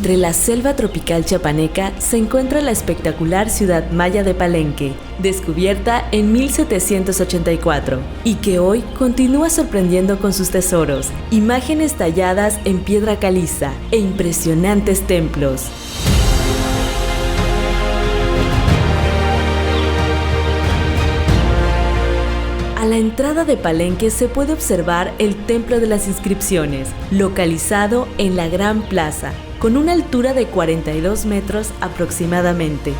Entre la selva tropical chiapaneca se encuentra la espectacular ciudad maya de Palenque, descubierta en 1784, y que hoy continúa sorprendiendo con sus tesoros, imágenes talladas en piedra caliza e impresionantes templos. A la entrada de Palenque se puede observar el Templo de las Inscripciones, localizado en la Gran Plaza, con una altura de 42 metros aproximadamente.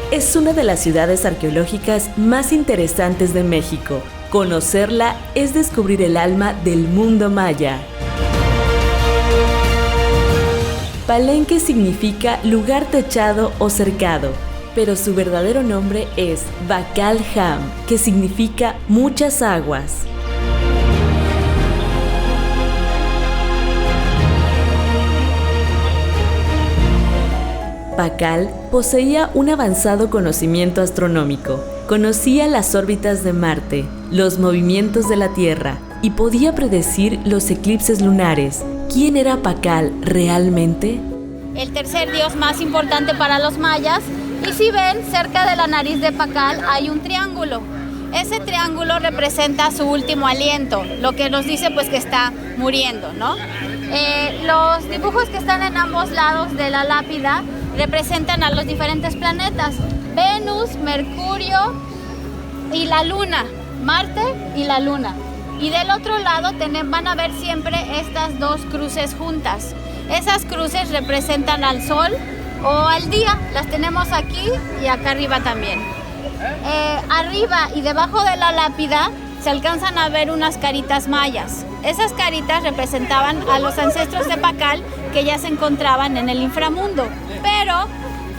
Es una de las ciudades arqueológicas más interesantes de México. Conocerla es descubrir el alma del mundo maya. Palenque significa lugar techado o cercado, pero su verdadero nombre es Bacal-Ham, que significa muchas aguas. Bacal poseía un avanzado conocimiento astronómico, conocía las órbitas de Marte, los movimientos de la Tierra y podía predecir los eclipses lunares. ¿Quién era Bacal realmente? El tercer dios más importante para los mayas. Y si ven, cerca de la nariz de Bacal hay un triángulo. Ese triángulo representa su último aliento, lo que nos dice pues que está muriendo, ¿no? Los dibujos que están en ambos lados de la lápida representan a los diferentes planetas: Venus, Mercurio y la Luna, Marte y la Luna. Y del otro lado van a ver siempre estas dos cruces juntas. Esas cruces representan al sol o al día. Las tenemos aquí y acá arriba también. Arriba y debajo de la lápida se alcanzan a ver unas caritas mayas. Esas caritas representaban a los ancestros de Bacal que ya se encontraban en el inframundo. Pero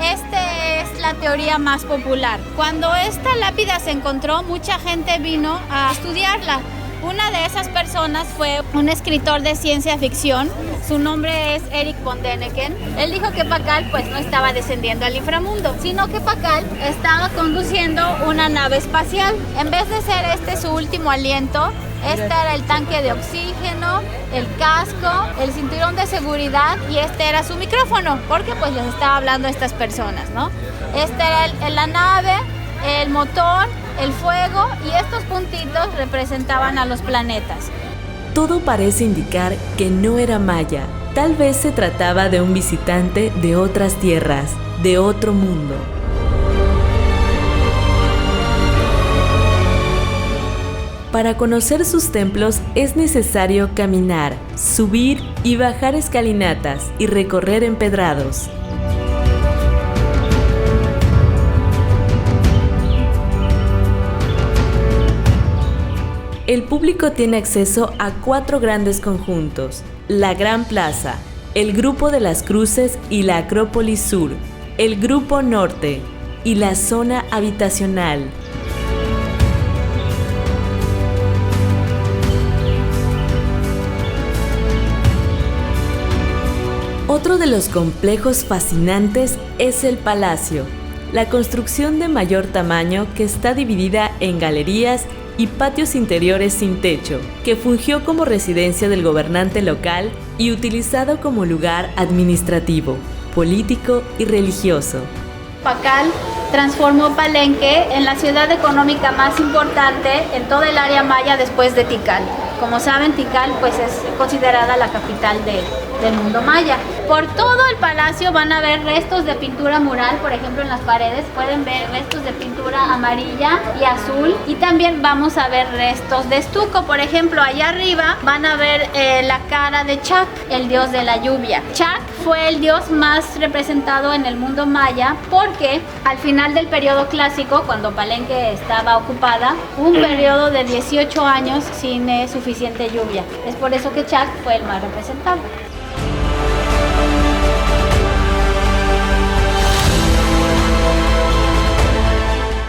esta es la teoría más popular. Cuando esta lápida se encontró, mucha gente vino a estudiarla. Una de esas personas fue un escritor de ciencia ficción. Su nombre es Erich von Däniken. Él dijo que Bacal pues no estaba descendiendo al inframundo, sino que Bacal estaba conduciendo una nave espacial. En vez de ser este su último aliento, este era el tanque de oxígeno, el casco, el cinturón de seguridad y este era su micrófono, porque pues les estaba hablando a estas personas, ¿no? Este era la nave, el motor, el fuego y estos puntitos representaban a los planetas. Todo parece indicar que no era maya. Tal vez se trataba de un visitante de otras tierras, de otro mundo. Para conocer sus templos es necesario caminar, subir y bajar escalinatas y recorrer empedrados. El público tiene acceso a 4 grandes conjuntos: la Gran Plaza, el Grupo de las Cruces y la Acrópolis Sur, el Grupo Norte y la zona habitacional. Otro de los complejos fascinantes es el Palacio, la construcción de mayor tamaño que está dividida en galerías y patios interiores sin techo, que fungió como residencia del gobernante local y utilizado como lugar administrativo, político y religioso. Bacal transformó Palenque en la ciudad económica más importante en toda el área maya después de Tikal. Como saben, Tikal pues es considerada la capital del mundo maya. Por todo el palacio van a ver restos de pintura mural, por ejemplo en las paredes pueden ver restos de pintura amarilla y azul, y también vamos a ver restos de estuco. Por ejemplo, allá arriba van a ver la cara de Chac, el dios de la lluvia. Chac fue el dios más representado en el mundo maya porque al final del periodo clásico, cuando Palenque estaba ocupada, hubo un periodo de 18 años sin suficiente lluvia. Es por eso que Chac fue el más representado.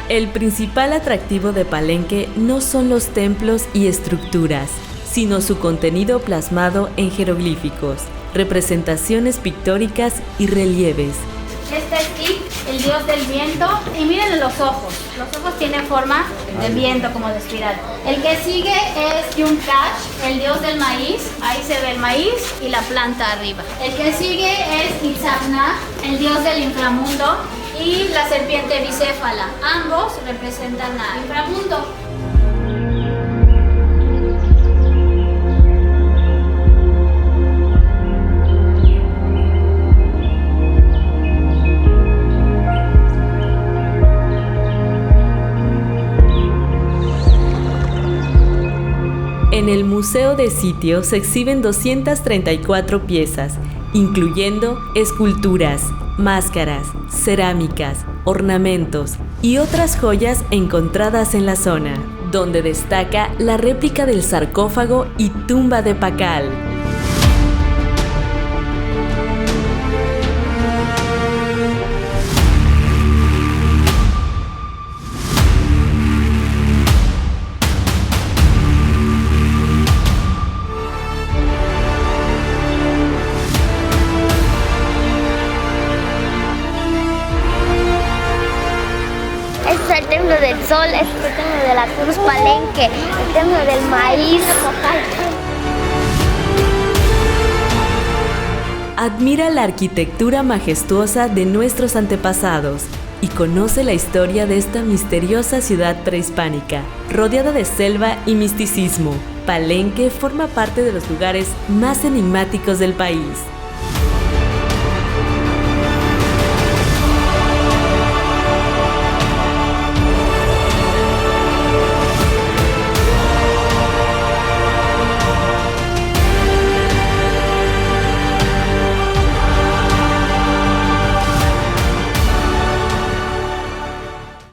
El principal atractivo de Palenque no son los templos y estructuras, sino su contenido plasmado en jeroglíficos, representaciones pictóricas y relieves. Este es el dios del viento. Y miren los ojos tienen forma de viento, como de espiral. El que sigue es Yum-Cash, el dios del maíz. Ahí se ve el maíz y la planta arriba. El que sigue es Itzamna, el dios del inframundo, y la serpiente bicéfala. Ambos representan al inframundo. En el Museo de Sitio se exhiben 234 piezas, incluyendo esculturas, máscaras, cerámicas, ornamentos y otras joyas encontradas en la zona, donde destaca la réplica del sarcófago y tumba de Pakal. Este es el templo del sol, este es el templo de la cruz Palenque, el templo del maíz. Admira la arquitectura majestuosa de nuestros antepasados y conoce la historia de esta misteriosa ciudad prehispánica, rodeada de selva y misticismo. Palenque forma parte de los lugares más enigmáticos del país.